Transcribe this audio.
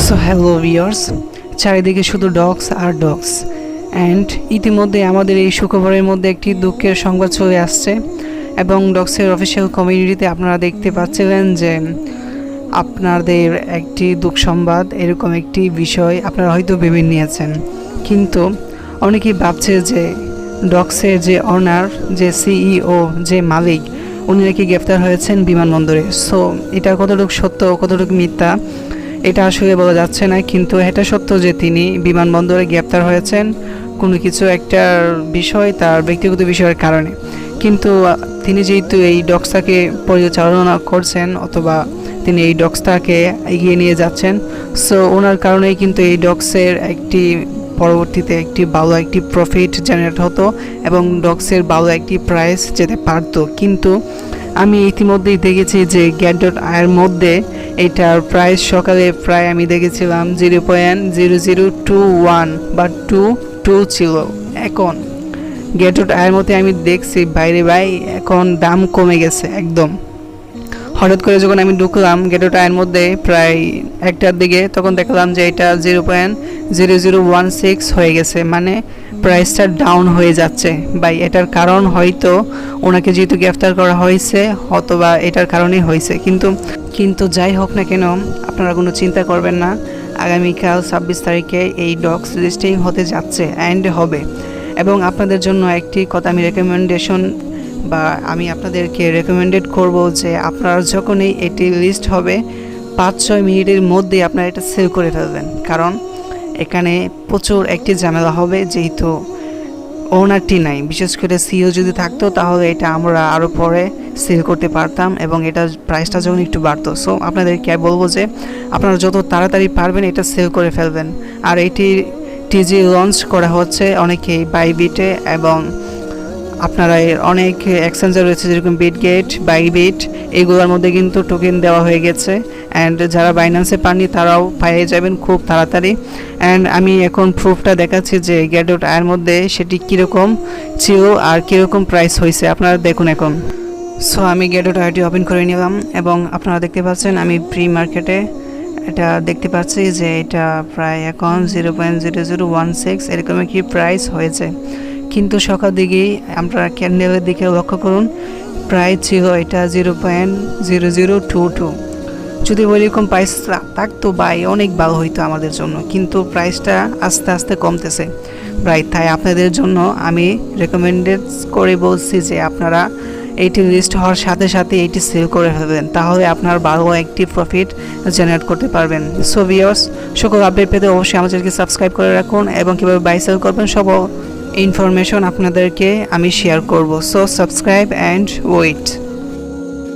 So hello viewers, চারিদিকে শুধু dogs are dogs. And ইতিমধ্যে আমাদের এই সুখবরের মধ্যে একটি দুঃখের সংবাদ চলে আসছে এবং ডগসের অফিসিয়াল কমিউনিটিতে আপনারা দেখতে পাচ্ছিলেন যে আপনাদের একটি দুঃখ সংবাদ, এরকম একটি বিষয় আপনারা হয়তো ভেবে নিয়েছেন, কিন্তু অনেকেই ভাবছে যে ডগসের যে অনার, যে সিইও, যে মালিক, উনি নাকি গ্রেফতার হয়েছেন বিমানবন্দরে। সো এটা কতটুকু সত্য কতটুকু মিথ্যা এটা আসলে বলা যাচ্ছে না, কিন্তু এটা সত্য যে তিনি বিমানবন্দরে গ্রেপ্তার হয়েছেন কোনো কিছু একটা বিষয়, তার ব্যক্তিগত বিষয়ের কারণে। কিন্তু তিনি যেহেতু এই ডগসটাকে পরিচালনা করছেন অথবা তিনি এই ডগসটাকে এগিয়ে নিয়ে যাচ্ছেন, সো ওনার কারণেই কিন্তু এই ডগসের একটি পরবর্তীতে একটি ভালো একটি প্রফিট জেনারেট হতো এবং ডগসের ভালো একটি প্রাইস যেতে পারতো। কিন্তু আমি ইতিমধ্যেই দেখেছি যে get.ai মধ্যে এটার প্রাইস সকালে প্রায় আমি দেখেছিলাম 0.0021 বা 22 ছিল। এখন get.ai মধ্যে আমি দেখছি বাইরে ভাই এখন দাম কমে গেছে একদম। হঠাৎ করে যখন আমি ঢুকলাম get.ai মধ্যে প্রায় একটার দিকে, তখন দেখলাম যে এটা 0.0016 হয়ে গেছে, মানে প্রাইসটা ডাউন হয়ে যাচ্ছে ভাই। এটার কারণ হয়তো ওনাকে যেহেতু গ্রেফতার করা হয়েছে অথবা এটার কারণেই হয়েছে, কিন্তু যাই হোক না কেন আপনারা কোনো চিন্তা করবেন না। আগামীকাল 26 তারিখে এই ডগস লিস্টিং হতে যাচ্ছে অ্যান্ড হবে। এবং আপনাদের জন্য একটি কথা আমি রেকমেন্ডেশন বা আমি আপনাদেরকে রেকমেন্ডেড করব যে আপনারা যখনই এটি লিস্ট হবে 5-6 মিনিটের মধ্যে আপনারা এটা সেল করে ফেলবেন, কারণ এখানে প্রচুর একটি ঝামেলা হবে। যেহেতু ওনারটি নাই, বিশেষ করে সিও যদি থাকতো তাহলে এটা আমরা আরও পরে সেল করতে পারতাম এবং এটা প্রাইসটা যখন একটু বাড়তো। সো আপনাদেরকে বলবো যে আপনারা যত তাড়াতাড়ি পারবেন এটা সেল করে ফেলবেন। আর এটি টিজি লঞ্চ করা হচ্ছে অনেকেই বাইবিটে, এবং আপনারা এর অনেক এক্সচেঞ্জার রয়েছে যেরকম বিটগেট, বাইবিট, এগুলোর মধ্যে কিন্তু টোকেন দেওয়া হয়ে গেছে। অ্যান্ড যারা বাইন্যান্সে পাননি তারাও পেয়ে যাবেন খুব তাড়াতাড়ি। অ্যান্ড আমি এখন প্রুফটা দেখাচ্ছি যে get.ai মধ্যে সেটি কীরকম ছিল আর কীরকম প্রাইস হয়েছে, আপনারা দেখুন এখন। সো আমি get.ai ওপেন করে নিলাম এবং আপনারা দেখতে পাচ্ছেন আমি প্রি মার্কেটে এটা দেখতে পাচ্ছি যে এটা প্রায় এখন 0.0016 এরকম একটি প্রাইস হয়েছে। কিন্তু সকাল দিকেই আমরা ক্যান্ডেলের দিকে লক্ষ্য করুন, প্রাইস ছিল এটা 0.0022। যদি ওইরকম প্রাইস থাকতো ভাই অনেক ভালো হইতো আমাদের জন্য, কিন্তু প্রাইসটা আস্তে আস্তে কমতেছে ভাই। তাই আপনাদের জন্য আমি রেকমেন্ডেড করে বলছি যে আপনারা এইটি লিস্ট হওয়ার সাথে সাথে এইটি সেল করে ফেলবেন, তাহলে আপনার ভালো একটি প্রফিট জেনারেট করতে পারবেন। সো ভিউয়ার্স, সকল আপডেট পেতে অবশ্যই আমাদেরকে সাবস্ক্রাইব করে রাখুন এবং কীভাবে বাই সেল করবেন সব ইনফরমেশন আপনাদেরকে আমি শেয়ার করব। So subscribe and wait.